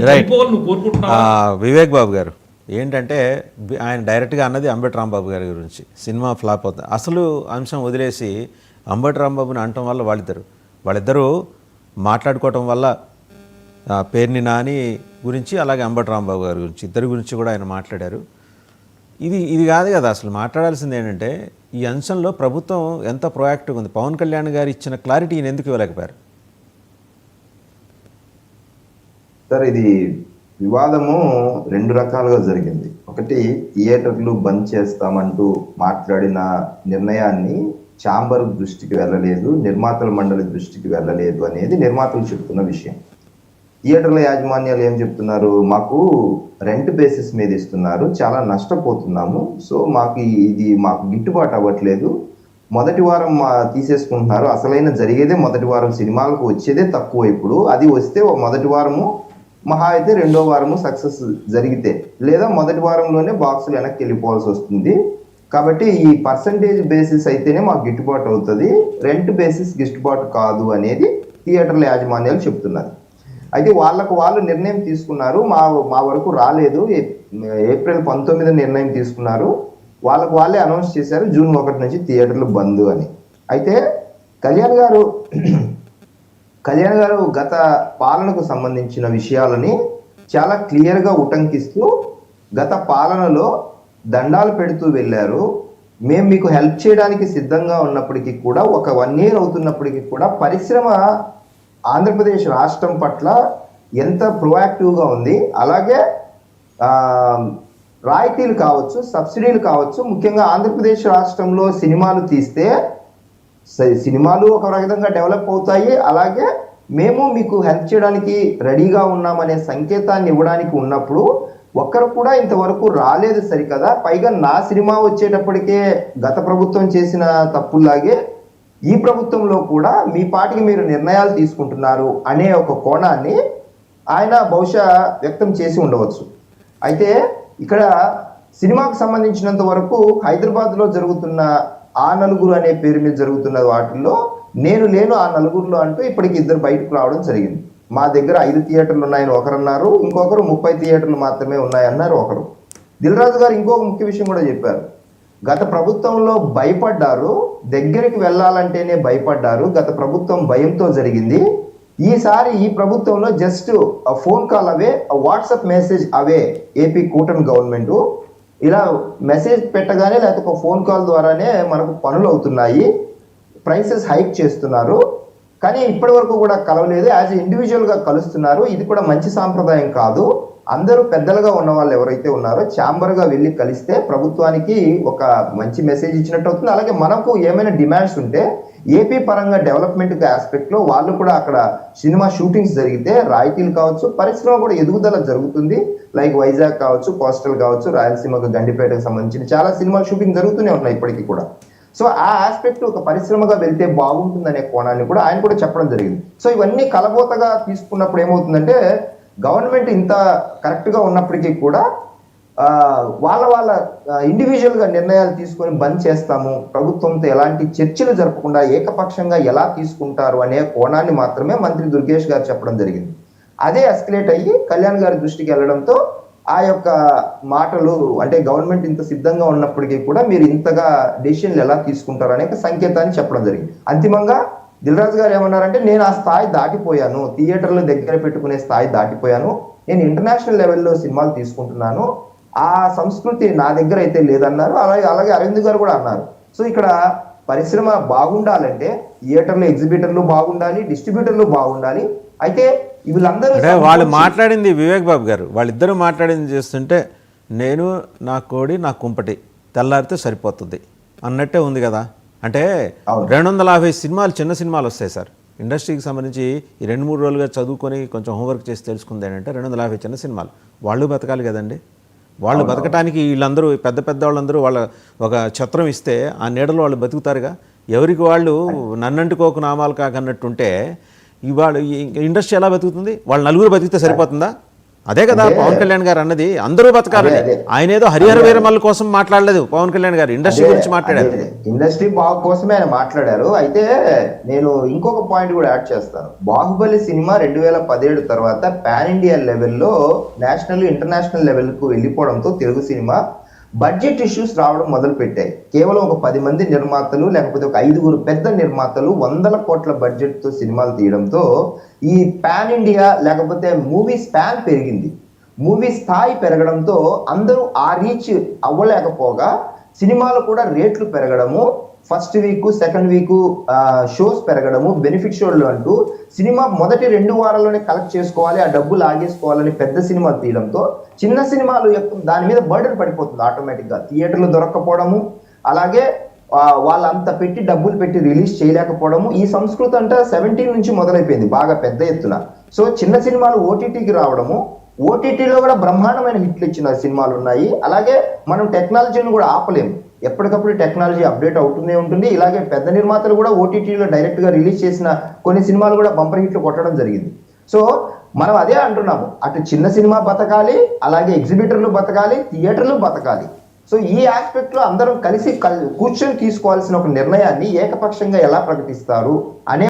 Right. Vivek బాబు గారు ఏంటంటే ఆయన డైరెక్ట్గా అన్నది అంబటి రాంబాబు గారి గురించి సినిమా ఫ్లాప్ అవుతుంది అసలు అంశం వదిలేసి అంబటి రాంబాబుని అనటం వల్ల వాళ్ళిద్దరూ మాట్లాడుకోవటం వల్ల పేర్ని నాని గురించి అలాగే అంబటి రాంబాబు గారి గురించి ఇద్దరి గురించి కూడా ఆయన మాట్లాడారు. ఇది కాదు కదా అసలు మాట్లాడాల్సింది ఏంటంటే ఈ అంశంలో ప్రభుత్వం ఎంత ప్రొయాక్టివ్గా ఉంది. పవన్ కళ్యాణ్ గారు ఇచ్చిన క్లారిటీ ఈయన ఎందుకు ఇవ్వలేకపోయారు? సార్, ఇది వివాదము రెండు రకాలుగా జరిగింది. ఒకటి, థియేటర్లు బంద్ చేస్తామంటూ మాట్లాడిన నిర్ణయాన్ని ఛాంబర్ దృష్టికి వెళ్ళలేదు, నిర్మాతల మండలి దృష్టికి వెళ్ళలేదు అనేది నిర్మాతలు చెప్తున్న విషయం. థియేటర్ల యాజమాన్యాలు ఏం చెప్తున్నారు, మాకు రెంట్ బేసిస్ మీద ఇస్తున్నారు, చాలా నష్టపోతున్నాము, సో మాకు గిట్టుబాటు అవ్వట్లేదు, మొదటి వారం తీసేసుకుంటున్నారు, అసలైన జరిగేదే మొదటి వారం, సినిమాలకు వచ్చేదే తక్కువ, ఇప్పుడు అది వస్తే మొదటి వారము మహా అయితే రెండో వారము సక్సెస్ జరిగితే, లేదా మొదటి వారంలోనే బాక్సులు వెనక్కి వెళ్ళిపోవాల్సి వస్తుంది, కాబట్టి ఈ పర్సంటేజ్ బేసిస్ అయితేనే మాకు గిట్టుబాటు అవుతుంది, రెంట్ బేసిస్ గిట్టుబాటు కాదు అనేది థియేటర్ల యాజమాన్యాలు చెప్తున్నారు. అయితే వాళ్ళు నిర్ణయం తీసుకున్నారు, మా వరకు రాలేదు, ఏప్రిల్ 19 నిర్ణయం తీసుకున్నారు, వాళ్ళే అనౌన్స్ చేశారు జూన్ 1 నుంచి థియేటర్లు బంద్ అని. అయితే కళ్యాణ్ గారు గత పాలనకు సంబంధించిన విషయాలని చాలా క్లియర్గా ఉటంకిస్తూ గత పాలనలో దండాలు పెడుతూ వెళ్ళారు. మేము మీకు హెల్ప్ చేయడానికి సిద్ధంగా ఉన్నప్పటికీ కూడా, ఒక 1 year అవుతున్నప్పటికీ కూడా పరిశ్రమ ఆంధ్రప్రదేశ్ రాష్ట్రం పట్ల ఎంత ప్రొయాక్టివ్గా ఉంది, అలాగే రాయితీలు కావచ్చు, సబ్సిడీలు కావచ్చు, ముఖ్యంగా ఆంధ్రప్రదేశ్ రాష్ట్రంలో సినిమాలు తీస్తే సినిమాలు ఒక విధంగా డెవలప్ అవుతాయి, అలాగే మేము మీకు హెల్ప్ చేయడానికి రెడీగా ఉన్నామనే సంకేతాన్ని ఇవ్వడానికి ఉన్నప్పుడు ఒక్కరు కూడా ఇంతవరకు రాలేదు సరికదా. పైగా నా సినిమా వచ్చేటప్పటికే గత ప్రభుత్వం చేసిన తప్పుల్లాగే ఈ ప్రభుత్వంలో కూడా మీ పాటికి మీరు నిర్ణయాలు తీసుకుంటున్నారు అనే ఒక కోణాన్ని ఆయన బహుశా వ్యక్తం చేసి ఉండవచ్చు. అయితే ఇక్కడ సినిమాకు సంబంధించినంత వరకు హైదరాబాద్లో జరుగుతున్న ఆ నలుగురు అనే పేరు మీద జరుగుతున్న వాటిల్లో నేను లేను ఆ నలుగురులో అంటూ ఇప్పటికి 2 బయటకు రావడం జరిగింది. మా దగ్గర 5 థియేటర్లు ఉన్నాయని ఒకరన్నారు, ఇంకొకరు 30 థియేటర్లు మాత్రమే ఉన్నాయన్నారు ఒకరు. దిల్ రాజు గారు ఇంకొక ముఖ్య విషయం కూడా చెప్పారు, గత ప్రభుత్వంలో భయపడ్డారు, దగ్గరికి వెళ్ళాలంటేనే భయపడ్డారు, గత ప్రభుత్వం భయంతో జరిగింది, ఈసారి ఈ ప్రభుత్వంలో జస్ట్ ఫోన్ కాల్ అవే, వాట్సాప్ మెసేజ్ అవే, ఏపీ కూటమి గవర్నమెంట్ ఇలా మెసేజ్ పెట్టగానే లేకపోతే ఒక ఫోన్ కాల్ ద్వారానే మనకు పనులు అవుతున్నాయి, ప్రైసెస్ హైక్ చేస్తున్నారు, కానీ ఇప్పటి వరకు కూడా కలవలేదు, యాజ్ ఇండివిజువల్గా కలుస్తున్నారు, ఇది కూడా మంచి సాంప్రదాయం కాదు, అందరూ పెద్దలుగా ఉన్న వాళ్ళు ఎవరైతే ఉన్నారో ఛాంబర్గా వెళ్ళి కలిస్తే ప్రభుత్వానికి ఒక మంచి మెసేజ్ ఇచ్చినట్టు అవుతుంది, అలాగే మనకు ఏమైనా డిమాండ్స్ ఉంటే ఏపీ పరంగా డెవలప్మెంట్ ఆస్పెక్ట్లో వాళ్ళు కూడా అక్కడ సినిమా షూటింగ్స్ జరిగితే రాయితీలు కావచ్చు, పరిశ్రమ కూడా ఎదుగుదల జరుగుతుంది, లైక్ వైజాగ్ కావచ్చు, కోస్టల్ కావచ్చు, రాయలసీమకు గండిపేటకు సంబంధించిన చాలా సినిమా షూటింగ్ జరుగుతూనే ఉన్నాయి ఇప్పటికీ కూడా. సో ఆ ఆస్పెక్ట్ ఒక పరిశ్రమగా వెళ్తే బాగుంటుందనే కోణాన్ని కూడా ఆయన కూడా చెప్పడం జరిగింది. సో ఇవన్నీ కలబోతగా తీసుకున్నప్పుడు ఏమవుతుందంటే గవర్నమెంట్ ఇంత కరెక్ట్గా ఉన్నప్పటికీ కూడా వాళ్ళ ఇండివిజువల్గా నిర్ణయాలు తీసుకొని బంద్ చేస్తాము, ప్రభుత్వంతో ఎలాంటి చర్చలు జరపకుండా ఏకపక్షంగా ఎలా తీసుకుంటారు అనే కోణాన్ని మాత్రమే మంత్రి దుర్గేష్ గారు చెప్పడం జరిగింది. అదే ఎస్కలేట్ అయ్యి కళ్యాణ్ గారి దృష్టికి వెళ్ళడంతో ఆ యొక్క మాటలు, అంటే గవర్నమెంట్ ఇంత సిద్ధంగా ఉన్నప్పటికీ కూడా మీరు ఇంతగా డెసిషన్లు ఎలా తీసుకుంటారు అనే సంకేతాన్ని చెప్పడం జరిగింది. అంతిమంగా దిల్ రాజు గారు ఏమన్నారంటే, నేను ఆ స్థాయి దాటిపోయాను, థియేటర్లు దగ్గర పెట్టుకునే స్థాయి దాటిపోయాను, నేను ఇంటర్నేషనల్ లెవెల్లో సినిమాలు తీసుకుంటున్నాను, ఆ సంస్కృతి నా దగ్గర అయితే లేదన్నారు. అలాగే అరవింద్ గారు కూడా అన్నారు. సో ఇక్కడ పరిశ్రమ బాగుండాలంటే థియేటర్లు, ఎగ్జిబిటర్లు బాగుండాలి, డిస్ట్రిబ్యూటర్లు బాగుండాలి. అయితే వీళ్ళందరూ వాళ్ళు మాట్లాడింది, వివేక్ బాబు గారు వాళ్ళిద్దరూ మాట్లాడింది చేస్తుంటే నేను నా కోడి నా కుంపటి తెల్లారితే సరిపోతుంది అన్నట్టే ఉంది కదా. అంటే 250 సినిమాలు, చిన్న సినిమాలు వస్తాయి సార్ ఇండస్ట్రీకి సంబంధించి. ఈ 2-3 రోజులుగా చదువుకొని కొంచెం హోంవర్క్ చేసి తెలుసుకుంది ఏంటంటే 250 చిన్న సినిమాలు, వాళ్ళు బతకాలి కదండి. వాళ్ళు బతకటానికి వీళ్ళందరూ పెద్ద వాళ్ళందరూ వాళ్ళ ఒక ఛత్రం ఇస్తే ఆ నీడలో వాళ్ళు బతుకుతారుగా. ఎవరికి వాళ్ళు నన్నంటుకోకు నామాలు కాకన్నట్టుంటే ఇవాళ ఇండస్ట్రీ ఎలా బతుకుతుంది? వాళ్ళు నలుగురు బతికితే సరిపోతుందా? అదే కదా పవన్ కళ్యాణ్ గారు అన్నది, అందరూ బతకాలని. ఆయన ఏదో హరిహర వీరమల్ల కోసం మాట్లాడలేదు పవన్ కళ్యాణ్ గారు, ఇండస్ట్రీ గురించి మాట్లాడారు. ఇండస్ట్రీ బాగు కోసమే ఆయన మాట్లాడారు. అయితే నేను ఇంకొక పాయింట్ కూడా యాడ్ చేస్తాను. బాహుబలి సినిమా 2017 తర్వాత పాన్ ఇండియా లెవెల్లో నేషనల్ ఇంటర్నేషనల్ లెవెల్కు వెళ్ళిపోవడంతో తెలుగు సినిమా బడ్జెట్ ఇష్యూస్ రావడం మొదలు పెట్టాయి. కేవలం ఒక 10 మంది నిర్మాతలు లేకపోతే ఒక 5 పెద్ద నిర్మాతలు 100 కోట్ల బడ్జెట్ తో సినిమాలు తీయడంతో ఈ పాన్ ఇండియా లేకపోతే మూవీ స్పాన్ పెరిగింది. మూవీ స్థాయి పెరగడంతో అందరూ ఆ రీచ్ అవ్వలేకపోగా సినిమాలు కూడా రేట్లు పెరగడము, first week second week shows పెరగడము, బెనిఫిట్ షోలు అంటూ సినిమా మొదటి 2 వారాల్లోనే కలెక్ట్ చేసుకోవాలి, ఆ డబ్బులు ఆగేసుకోవాలని పెద్ద సినిమాలు తీయడంతో చిన్న సినిమాలు దాని మీద బర్డెన్ పడిపోతుంది ఆటోమేటిక్గా. థియేటర్లు దొరక్కపోవడము, అలాగే వాళ్ళంత పెట్టి డబ్బులు పెట్టి రిలీజ్ చేయలేకపోవడము. ఈ సంస్కృతి అంటే 17 నుంచి మొదలైపోయింది బాగా పెద్ద ఎత్తున. సో చిన్న సినిమాలు ఓటీటీకి రావడము, ఓటీటీలో కూడా బ్రహ్మాండమైన హిట్లు ఇచ్చిన సినిమాలు ఉన్నాయి. అలాగే మనం టెక్నాలజీని కూడా ఆపలేము, ఎప్పటికప్పుడు టెక్నాలజీ అప్డేట్ అవుతూనే ఉంటుంది. ఇలాగే పెద్ద నిర్మాతలు కూడా ఓటీటీలో డైరెక్ట్ గా రిలీజ్ చేసిన కొన్ని సినిమాలు కూడా బంపర్ హిట్లు కొట్టడం జరిగింది. సో మనం అదే అంటున్నాము, అటు చిన్న సినిమా బతకాలి, అలాగే ఎగ్జిబిటర్లు బతకాలి, థియేటర్లు బతకాలి. సో ఈ ఆస్పెక్ట్ లో అందరం కలిసి కూర్చొని తీసుకోవాల్సిన ఒక నిర్ణయాన్ని ఏకపక్షంగా ఎలా ప్రకటిస్తారు అనే